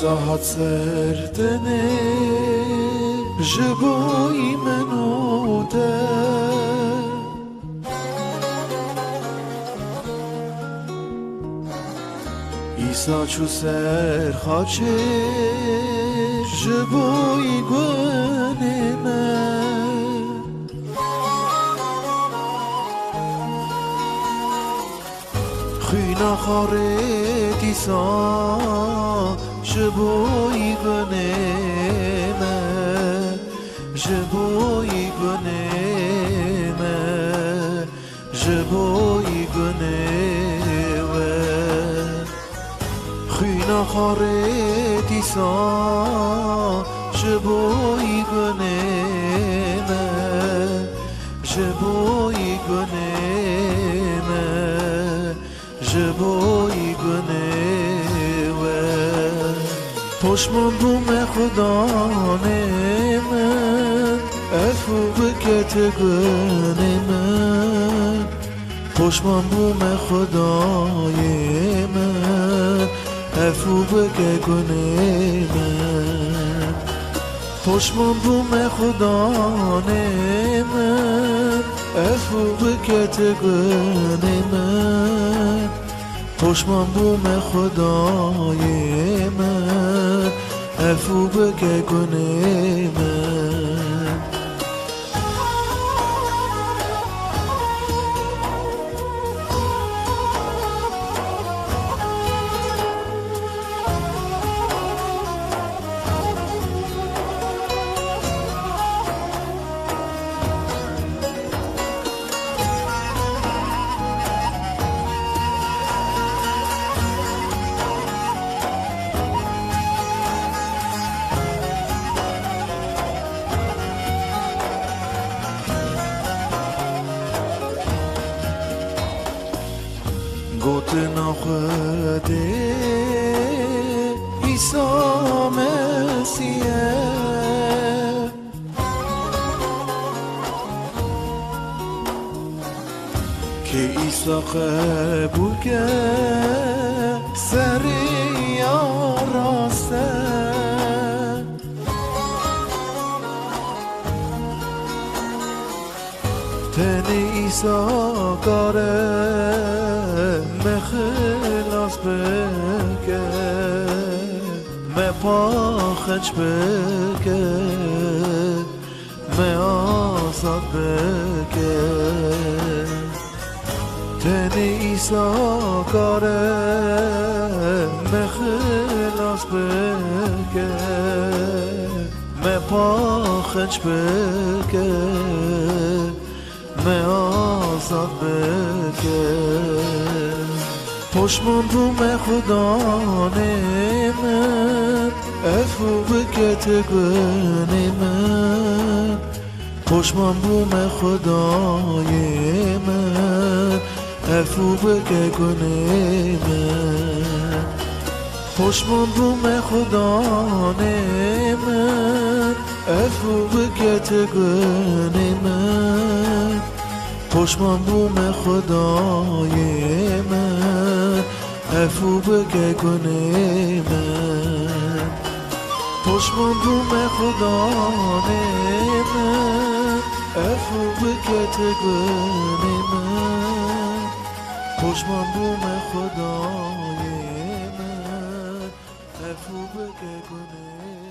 ساعت سردنه جبوی منو ده ایسا چو سر خاچه جبوی گونه من خینا خاره دیسا جبوی گونه من جبوی گونه من جبوی گونه خینا خاره دیسا جبوی گونه من جبوی گونه من جبوی گونه پشمان بوم خدا من افو بکت گونه من پشمان بوم خدای من افو بگه گونه من پشمان بوم خدا من افو بکت گونه من پشمان بوم خدای من افو بگه گونه من گوت نخوده ایسا مسیحه که ایسا قبول که سری آراسته تن ایسا کاره مخلاص بکه مپاخج بکه آزاد بکه تن ایسا کاره مخلاص بکه مپاخج بکه آزاد بکه پشمان بوم خدا من افو بکت گونه من پشمان بوم خدای من افو بکه گونه من پشمان بوم خدا من افو بکت گونه من پشمان بوم خدای من افو بگه گونه من پشمان بوم خدا من افو بگه گونه من پشمان بوم خدای من افو بگه گونه